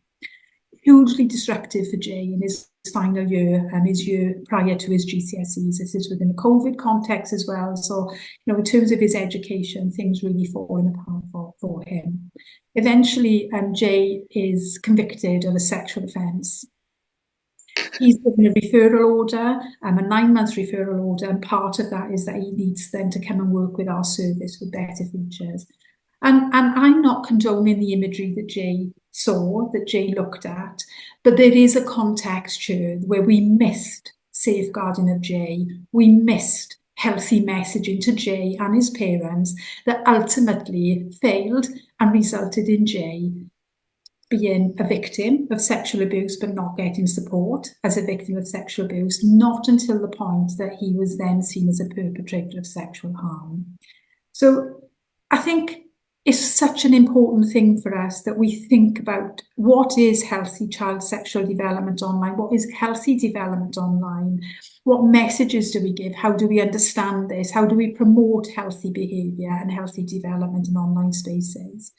Hugely disruptive for Jay in his final year, his year prior to his GCSEs. This is within a COVID context as well. So, in terms of his education, things really falling apart for him. Eventually, Jay is convicted of a sexual offence. He's given a referral order, a 9-month referral order, and part of that is that he needs then to come and work with our service with better features. And I'm not condoning the imagery that Jay saw, that Jay looked at, but there is a context here where we missed safeguarding of Jay. We missed healthy messaging to Jay and his parents that ultimately failed and resulted in Jay being a victim of sexual abuse but not getting support as a victim of sexual abuse, not until the point that he was then seen as a perpetrator of sexual harm. So I think it's such an important thing for us that we think about what is healthy child sexual development online, what is healthy development online, what messages do we give, how do we understand this, how do we promote healthy behaviour and healthy development in online spaces.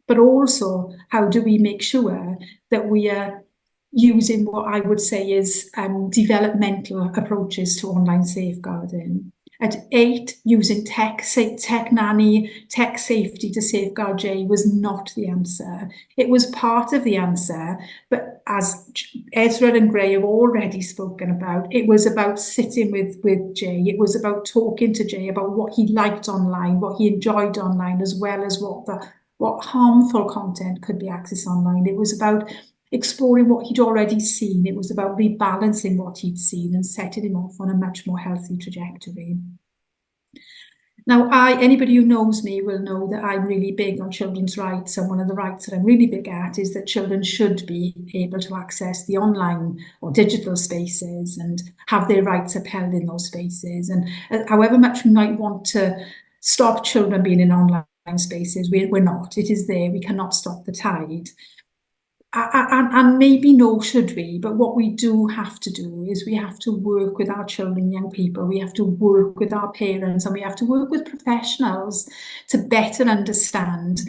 But also, how do we make sure that we are using what I would say is developmental approaches to online safeguarding. At 8, using tech nanny, tech safety to safeguard Jay was not the answer. It was part of the answer, but as Ezra and Gray have already spoken about, it was about sitting with Jay. It was about talking to Jay about what he liked online, what he enjoyed online, as well as what harmful content could be accessed online. It was about exploring what he'd already seen. It was about rebalancing what he'd seen and setting him off on a much more healthy trajectory. Now, anybody who knows me will know that I'm really big on children's rights, and one of the rights that I'm really big at is that children should be able to access the online or digital spaces and have their rights upheld in those spaces. And however much we might want to stop children being in online spaces, we're not. It is there. We cannot stop the tide. And maybe no should we, but what we do have to do is we have to work with our children, young people. We have to work with our parents, and we have to work with professionals to better understand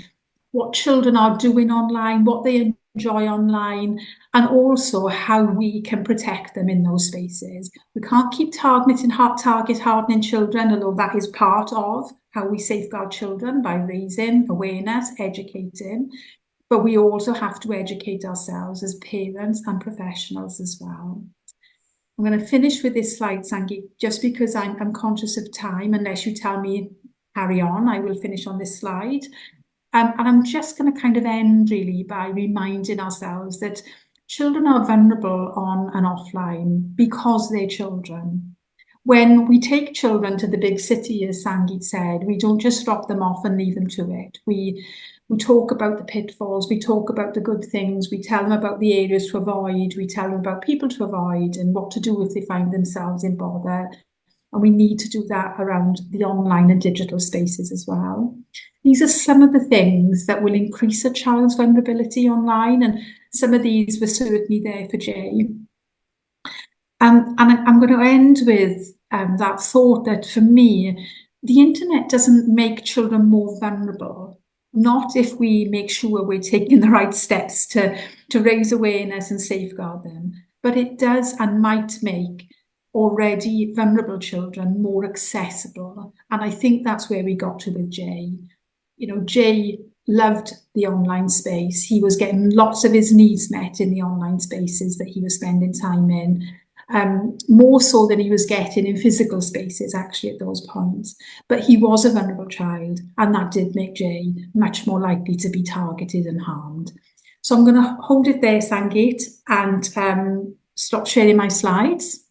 what children are doing online, what they enjoy online, and also how we can protect them in those spaces. We can't keep target hardening children, although that is part of how we safeguard children, by raising awareness, educating. But we also have to educate ourselves as parents and professionals as well. I'm going to finish with this slide, Sangeet, just because I'm conscious of time. Unless you tell me carry on, I will finish on this slide. And I'm just going to kind of end really by reminding ourselves that children are vulnerable on and offline because they're children. When we take children to the big city, as Sangeet said, we don't just drop them off and leave them to it. We talk about the pitfalls, we talk about the good things, we tell them about the areas to avoid, we tell them about people to avoid and what to do if they find themselves in bother. And we need to do that around the online and digital spaces as well. These are some of the things that will increase a child's vulnerability online, and some of these were certainly there for Jay. And I'm going to end with that thought that for me, the internet doesn't make children more vulnerable, not if we make sure we're taking the right steps to raise awareness and safeguard them, but it does and might make already vulnerable children more accessible. And I think that's where we got to with Jay. You know, Jay loved the online space. He was getting lots of his needs met in the online spaces that he was spending time in. More so than he was getting in physical spaces, actually, at those points. But he was a vulnerable child, and that did make Jay much more likely to be targeted and harmed. So I'm going to hold it there, Sangeet, and stop sharing my slides.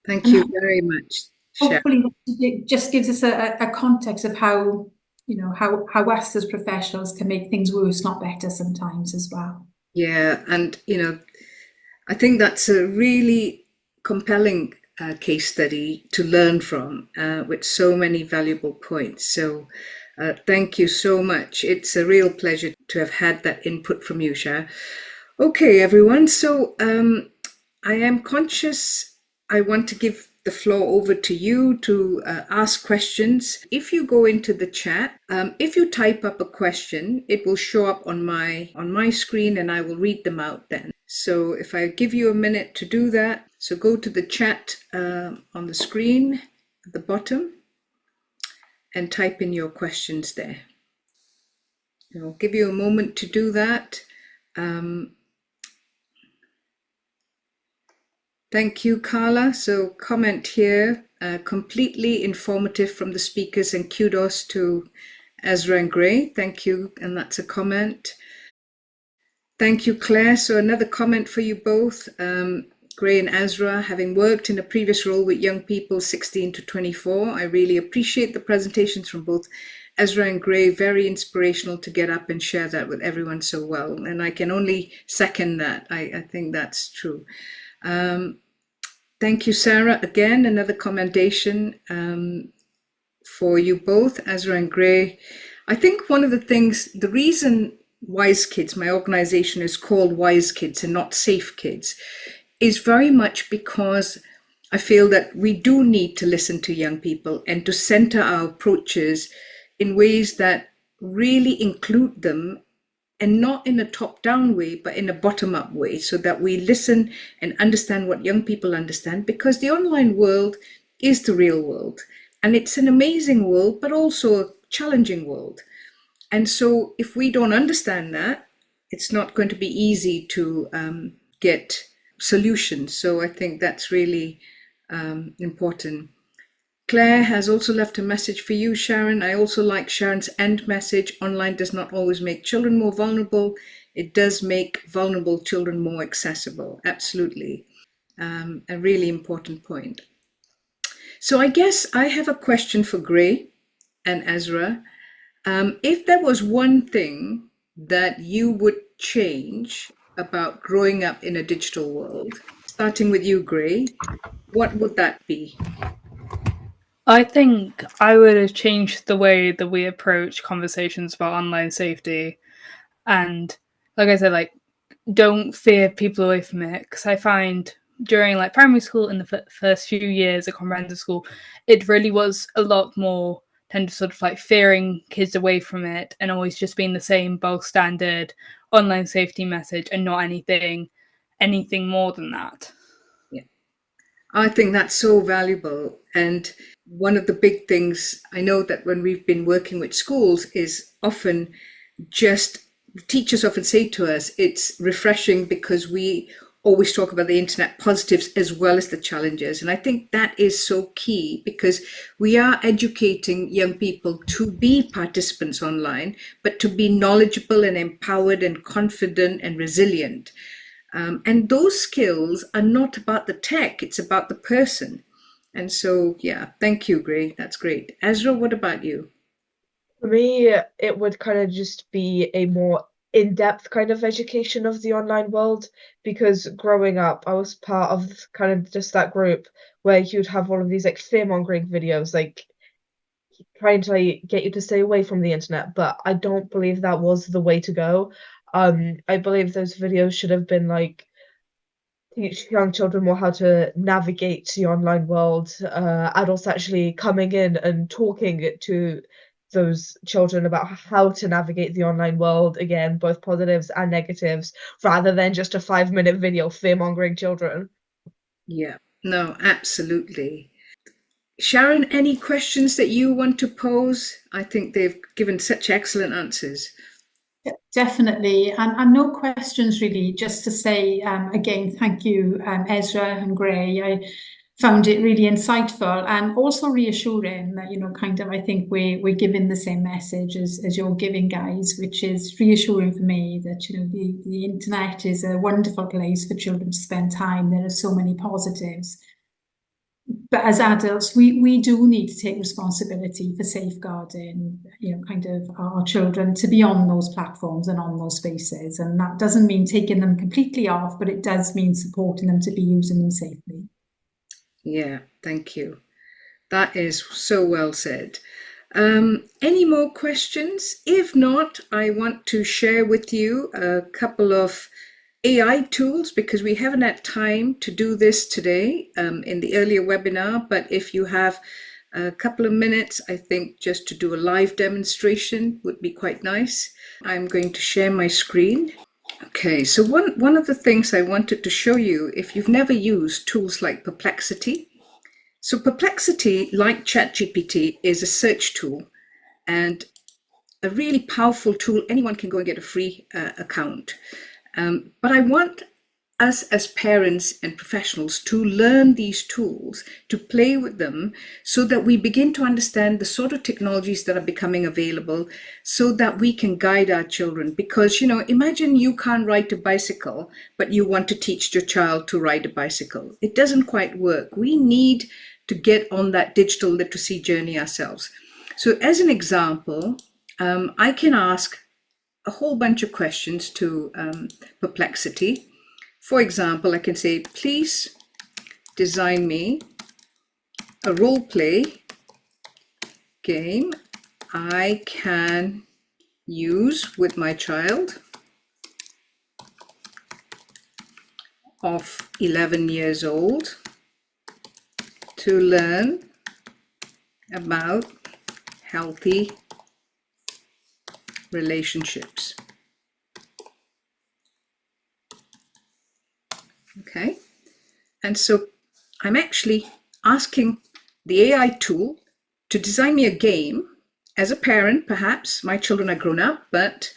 Thank you very much, Sharron. Hopefully, it just gives us a context of how, you know, how us as professionals can make things worse, not better sometimes as well. Yeah, and, you know, I think that's a really compelling case study to learn from with so many valuable points. So thank you so much. It's a real pleasure to have had that input from you, Shar. Okay, everyone. So I am conscious. I want to give the floor over to you to ask questions. If you go into the chat, if you type up a question, it will show up on my screen and I will read them out then. So if I give you a minute to do that, so go to the chat on the screen at the bottom and type in your questions there. I'll give you a moment to do that. Thank you, Carla. So comment here, completely informative from the speakers, and kudos to Ezra and Gray. Thank you, and that's a comment. Thank you, Claire. So another comment for you both. Gray and Ezra, having worked in a previous role with young people 16 to 24, I really appreciate the presentations from both Ezra and Gray. Very inspirational to get up and share that with everyone so well. And I can only second that. I think that's true. Thank you, Sarah. Again, another commendation for you both, Ezra and Gray. I think one of the things, the reason Wise Kids, my organization, is called Wise Kids and not Safe Kids, is very much because I feel that we do need to listen to young people and to center our approaches in ways that really include them, and not in a top-down way, but in a bottom-up way, so that we listen and understand what young people understand, because the online world is the real world. And it's an amazing world, but also a challenging world. And so if we don't understand that, it's not going to be easy to get solutions. So I think that's really important. Claire has also left a message for you, Sharron. I also like Sharon's end message. Online does not always make children more vulnerable. It does make vulnerable children more accessible. Absolutely. A really important point. So I guess I have a question for Gray and Ezra. If there was one thing that you would change about growing up in a digital world, starting with you, Gray, what would that be? I think I would have changed the way that we approach conversations about online safety. And like I said, like, don't fear people away from it. Because I find during like primary school in the first few years at comprehensive school, it really was a lot more tend to sort of like fearing kids away from it and always just being the same bog standard online safety message and not anything more than that. Yeah, I think that's so valuable. And one of the big things I know that when we've been working with schools is often just teachers often say to us, it's refreshing because we always talk about the internet positives as well as the challenges. And I think that is so key, because we are educating young people to be participants online, but to be knowledgeable and empowered and confident and resilient. And those skills are not about the tech, it's about the person. And so, yeah, thank you, Gray. That's great. Ezra, what about you? For me, it would kind of just be a more in-depth kind of education of the online world, because growing up, I was part of kind of just that group where you'd have all of these like fear-mongering videos, like trying to like, get you to stay away from the internet. But I don't believe that was the way to go. I believe those videos should have been like teach young children more how to navigate the online world, adults actually coming in and talking to those children about how to navigate the online world, again, both positives and negatives, rather than just a 5-minute video fear-mongering children. Yeah, no, absolutely. Sharron, any questions that you want to pose? I think they've given such excellent answers. Definitely, and no questions really. Just to say again, thank you, Ezra and Gray. I found it really insightful and also reassuring that, kind of, I think we're giving the same message as you're giving, guys, which is reassuring for me that, the internet is a wonderful place for children to spend time. There are so many positives. But as adults, we do need to take responsibility for safeguarding, kind of our children to be on those platforms and on those spaces. And that doesn't mean taking them completely off, but it does mean supporting them to be using them safely. Yeah, thank you. That is so well said. Any more questions? If not, I want to share with you a couple of AI tools, because we haven't had time to do this today in the earlier webinar, but if you have a couple of minutes, I think just to do a live demonstration would be quite nice. I'm going to share my screen. Okay, so one of the things I wanted to show you, if you've never used tools like Perplexity. So Perplexity, like ChatGPT, is a search tool and a really powerful tool. Anyone can go and get a free account. But I want us as parents and professionals to learn these tools, to play with them, so that we begin to understand the sort of technologies that are becoming available, so that we can guide our children. Because, imagine you can't ride a bicycle, but you want to teach your child to ride a bicycle. It doesn't quite work. We need to get on that digital literacy journey ourselves. So as an example, I can ask a whole bunch of questions to Perplexity. For example, I can say, please design me a role play game I can use with my child of 11 years old to learn about healthy relationships. Okay, and so I'm actually asking the AI tool to design me a game. As a parent, perhaps my children are grown up, but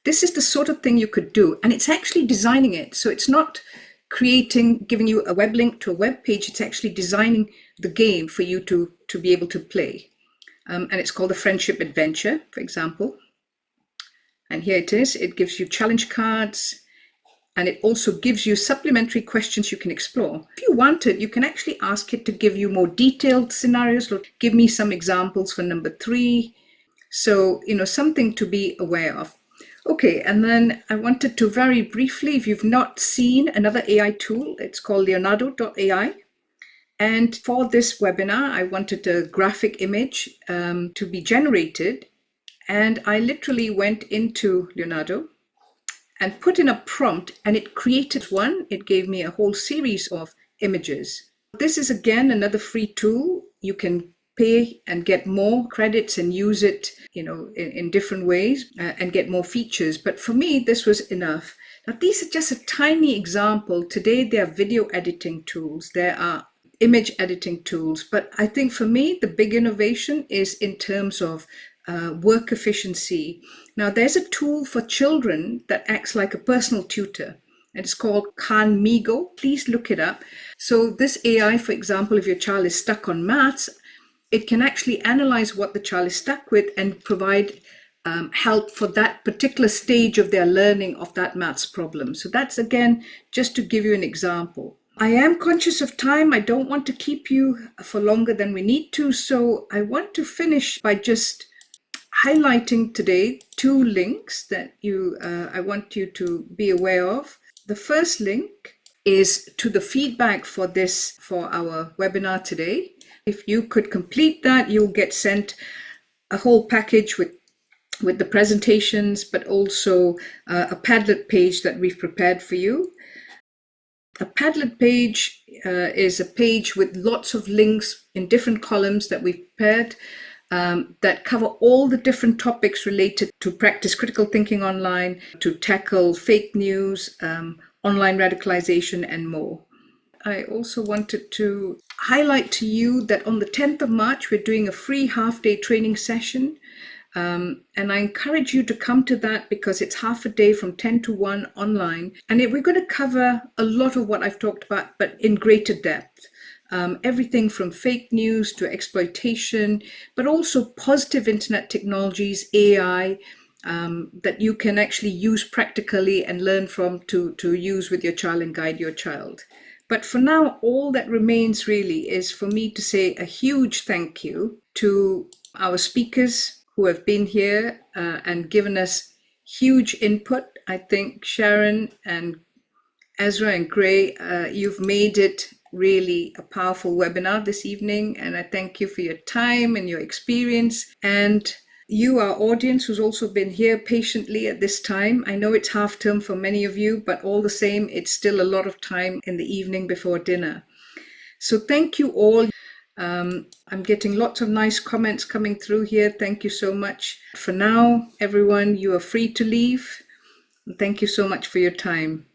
this is the sort of thing you could do, and it's actually designing it. So it's not giving you a web link to a web page. It's actually designing the game for you to be able to play, and it's called the Friendship Adventure, for example. And here it is. It gives you challenge cards, and it also gives you supplementary questions you can explore. If you wanted, you can actually ask it to give you more detailed scenarios. Look, give me some examples for number 3. So, something to be aware of. Okay, and then I wanted to very briefly, if you've not seen another AI tool, it's called Leonardo.ai. And for this webinar, I wanted a graphic image to be generated. And I literally went into Leonardo and put in a prompt, and it created one. It gave me a whole series of images. This is, again, another free tool. You can pay and get more credits and use it, in different ways and get more features. But for me, this was enough. Now, these are just a tiny example. Today, there are video editing tools. There are image editing tools. But I think for me, the big innovation is in terms of work efficiency. Now, there's a tool for children that acts like a personal tutor. and it's called Migo. Please look it up. So this AI, for example, if your child is stuck on maths, it can actually analyze what the child is stuck with and provide help for that particular stage of their learning of that maths problem. So that's, again, just to give you an example. I am conscious of time. I don't want to keep you for longer than we need to. So I want to finish by just highlighting today 2 links that I want you to be aware of. The first link is to the feedback for our webinar today. If you could complete that, you'll get sent a whole package with the presentations, but also a Padlet page that we've prepared for you. A Padlet page is a page with lots of links in different columns that we've prepared that cover all the different topics related to practice critical thinking online, to tackle fake news, online radicalization, and more. I also wanted to highlight to you that on the 10th of March, we're doing a free half-day training session. And I encourage you to come to that because it's half a day from 10 to 1 online. And we're going to cover a lot of what I've talked about, but in greater depth. Everything from fake news to exploitation, but also positive internet technologies, AI, that you can actually use practically and learn from to use with your child and guide your child. But for now, all that remains really is for me to say a huge thank you to our speakers who have been here and given us huge input. I think Sharron and Ezra and Gray, you've made it really a powerful webinar this evening, and I thank you for your time and your experience. And you, our audience, who's also been here patiently at this time. I know it's half term for many of you, but all the same, it's still a lot of time in the evening before dinner. So thank you all. I'm getting lots of nice comments coming through here. Thank you so much. For now, everyone, you are free to leave. Thank you so much for your time.